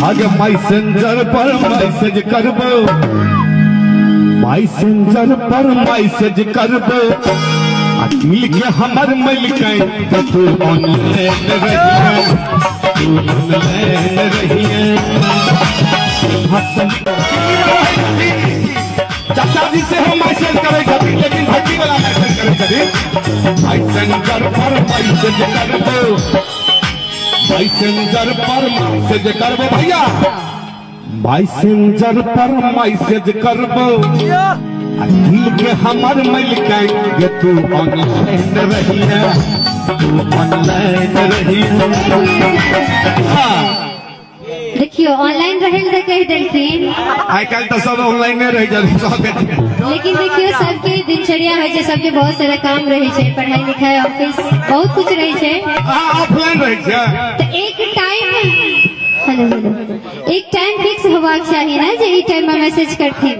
आगे मैसेंजर पर मैसेज करबो, मैसेंजर पर मैसेज करबो, मिल के हमर मिल के तू ऑनलाइन रहिए, तू ऑनलाइन रहिए। चाचा जी से हम मैसेज करे छथि, लेकिन भट्टी वाला मैसेज करे छथि। मैसेंजर पर मैसेज करबो, मैसेंजर पर मैसेज करबो भैया, मैसेंजर पर मैसेज करबो, दिल के हमर मिल के तू ऑनलाइन रहिए, तू ऑनलाइन रहिए। देखियो ऑनलाइन रहे तो कह देलखिन, आई कल तो सब ऑनलाइन रह जाए, लेकिन देखियो सबके दिनचर्या है छे, सबके बहुत सारा काम रहे छे, पढ़ाई लिखाई ऑफिस बहुत कुछ रहे छे। ऑफलाइन रहे छे तो एक टाइम, एक टाइम फिक्स होबाक चाहिए ना, जे ई टाइम में मैसेज करथिन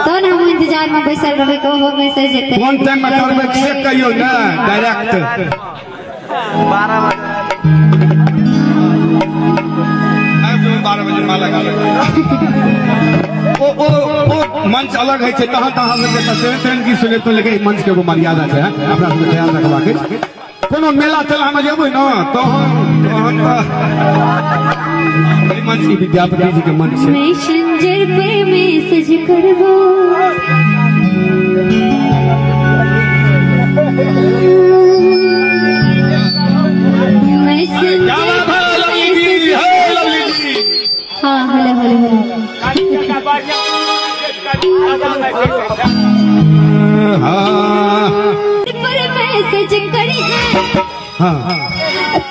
तो न हम इंतजार में बैसल रहबे को वो मैसेज एते। कौन टाइम में करबे चेक करियो ना, डायरेक्ट 12 बजे माला ओ मंच अलग है, कहाँ कहाँ ट्रेन की सुने तो लेकिन मंच के मर्यादा है, अपना सबके ख्याल रखबाक। कोनो मेला तेला में जेबै ना तो मंच की विद्यापति जी के मंच है। मैसेंजर पे मैसेज करबो, हाँ हेलो हेलो पर मैसेज करी है,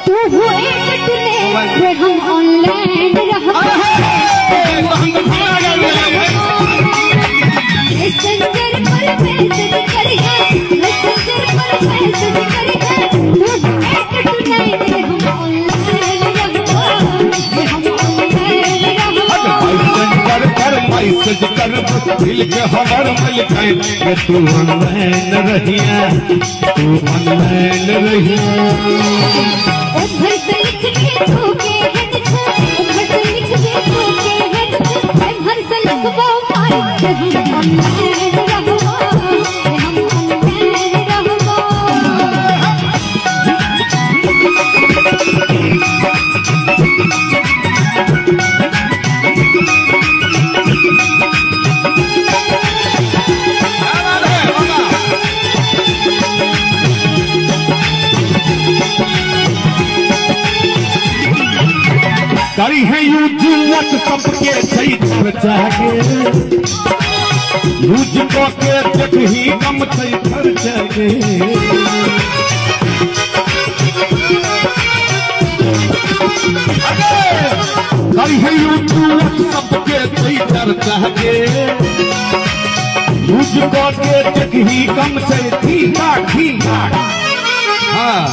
तू हुए कटने हम ऑनलाइन रहो, मैसेंजर पर मैसेज करी है, मैसेंजर पर मैसेज करी है, तू हुए कटने हम ऑनलाइन रहो, हम ऑनलाइन रहो। मैसेज कर दिल के हमर मिल के तू ऑनलाइन रहिए, तू ऑनलाइन रहिए। उधर से लिख के ठोके हेड छे, उधर से लिख के ठोके हेड छे, उधर से लिखबो मार के हम ऑनलाइन रहबो, हम ऑनलाइन रहबो। करी है यूज व्हाट्सएप के चैतर जागे, यूज को के देख ही कम चैतर जागे। करी है यूज व्हाट्सएप के चैतर जागे, यूज को के देख ही कम चैतर। हाँ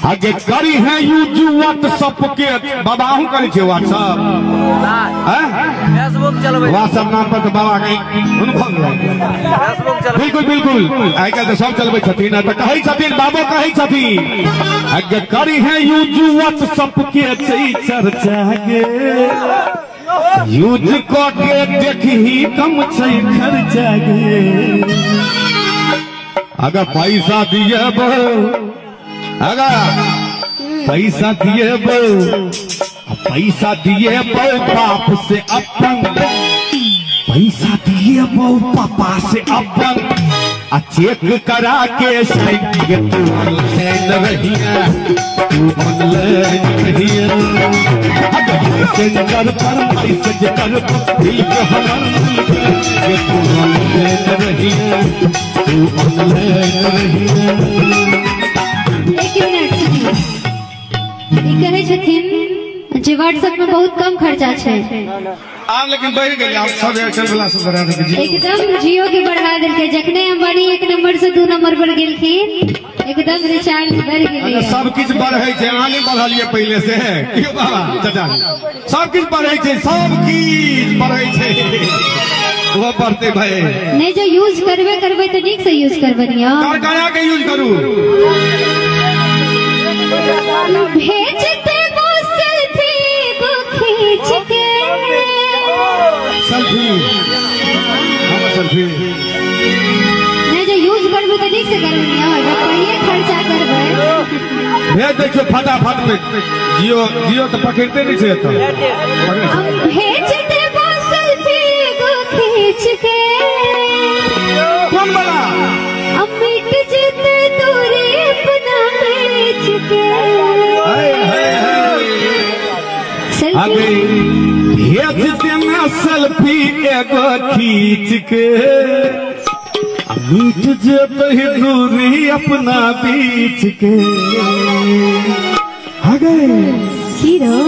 आगे करी है यूज व्हाट्सएप के, बाबा हूँ करी छे व्हाट्सएप, फेसबुक चलबे, व्हाट्सएप नाम पर तो बाबा के बिल्कुल बिल्कुल आई कल तो सब चलबे छथिन, तो कहे छथिन बाबो कहे छथिन आगे करी है यूज व्हाट्सएप के चर्चा गे, यूज को के देखी कम छै खर्चा गे। अगर पैसा दिए अगर पैसा दिए पैसा दिए बाप से अपन, पैसा दिए पापा से अपन, चेक करा के तू ऑनलाइन रहिए, तू ऑनलाइन रहिए। मैसेंजर पर मैसेज कर दिल के हमर मिल के तू ऑनलाइन रहिए, तू ऑनलाइन रहिए। कहे छथिन जे व्हाट्सएप में बहुत कम खर्चा है, लेकिन बढ़ गई, आप सब एयरटेल वाला सब बढ़ा देंगे, एकदम जियो के बढ़ा देलके। जखने अंबानी 1 नंबर से 2 नंबर पर गेलखिन एकदम रिचार्ज बढ़ गेलै। सब किछ बढ़े छे, अहाँ नहीं बढ़लिए पहले से क्यों बाबा चाचा, सब किछ बढ़े छे, सब किछ बढ़े छे, वो बढ़ते भाई नहीं। जो यूज करबे तो ठीक से यूज करबे निया, कारखाना के यूज करू। भेजते थी नहीं जो यूज करबे तो ठीक से करबे नहीं जब पहले खर्चा करबे भेज दे छो फटाफट में जियो तो पकड़ते नहीं छे तो भेज दे सेल्फी को खींच के कौन वाला अब मिट जितने दूरी अपना बेच के अबे भेज देना सेल्फी एगो खींच के मिट जेते दूरी अपना बीच के आगे हीरो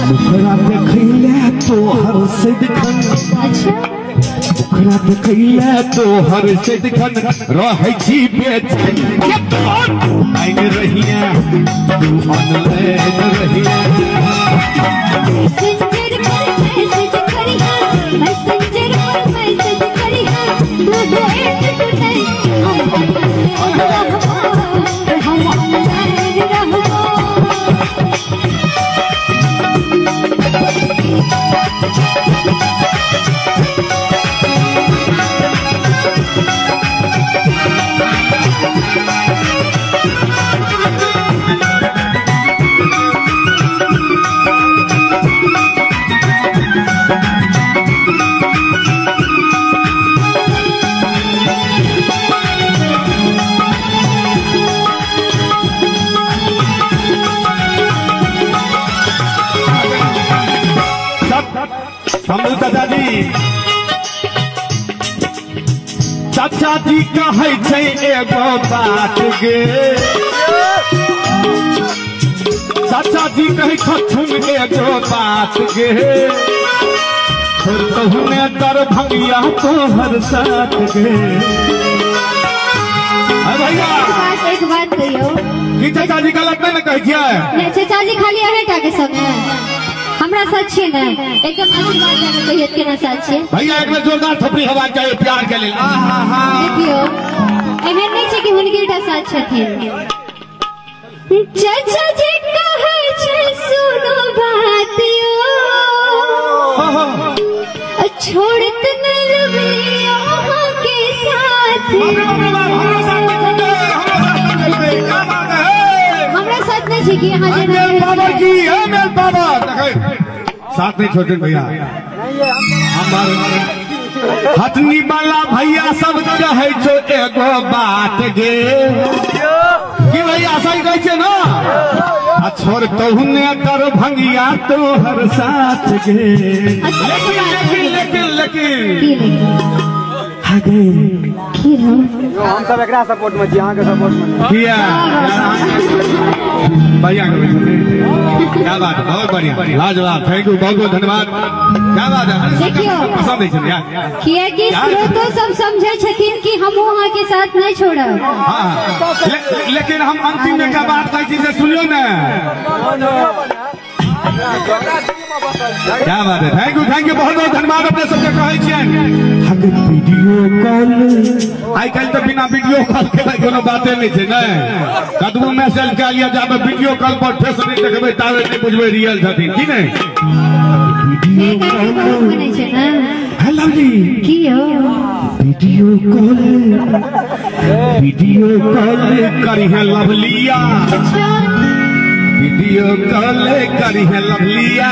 मुखरा देखैले तो हर से दिखन अच्छा मुखरा देखैले तो हर से दिखन रहै छी बेचैन आइन रहिया तू ऑनलाइन रहिया मैसेंजर पर मैसेज करिहा मैसेंजर पर मैसेज करिहा तू भेज तू नहीं हम ऑनलाइन रहबो चाचा जी कहै छै एगो बात गे चाचा जी कहै छथुन एगो बात गे छोड़तहु ने दरभंगिया तोहर साथ गे भैया एक बात कहियो कि चाचा जी गलत नहीं कहै छियै नहीं चाचा जी खाली अहेटा के संग है हमरा साथ छे ना एकदम अच्छी बात है कहिए के ना साथ छे भैया एक बेर जोरदार थपड़ी हवा चाहिए प्यार के लेल आहा देखियो एहन नहीं छे कि हुनके साथ छथिन चाचा जी कहै छे सुनो बात यो छोड़त न लबियो के साथ हमरा साथ नहीं छे कि यहां जे बाबा जी है मेल बाबा साथ नहीं छोटे भैया हमारे हथनी वाला भैया सब कहे छो एगो बात गे कि भैया सही कहै छै ना आ छोड़ कहू ने दरभंगिया तोहर साथ गे लेकिन हम सब एकरा सपोर्ट में छी अहाँ के सपोर्ट में किया भैया क्या बात है बहुत बढ़िया लाजवाब थैंक यू बहुत बहुत धन्यवाद क्या बात है देखियो पसंद है किया कि स्रोतो सब समझे छथिन कि हम वहाँ के साथ नहीं छोड़ब हाँ लेकिन हम अंतिम में क्या बात कहै छी से सुनियो ना क्या बात है थैंक यू बहुत बहुत धन्यवाद अपने सबके कहै छियन वीडियो कॉल आई कल तो बिना वीडियो कॉल के कोनो बाते नहीं छै ने कतबो मैसेज कऽ लिया जाबे वीडियो कॉल पर फेस नहीं देखबै ताबे नहीं बुझबै रियल छथिन कि नहीं नहीं छे ना हेलो जी की हो वीडियो कॉल करी है लवलिया वीडियो कॉल करी है लवलिया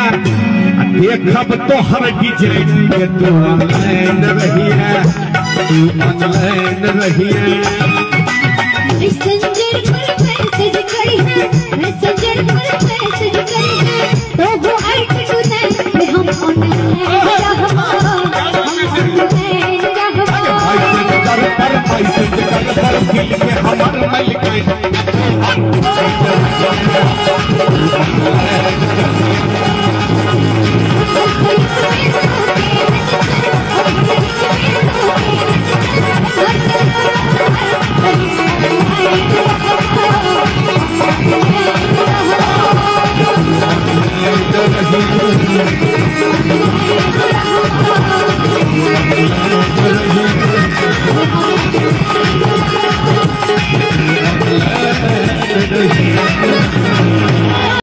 देखब तो हर डिजाइन के तू ऑनलाइन रही है मैसेंजर पर मैसेज करी है मैसेंजर पर मैसेज करी है तो वो आई टू नहीं हम ऑनलाइन रहबो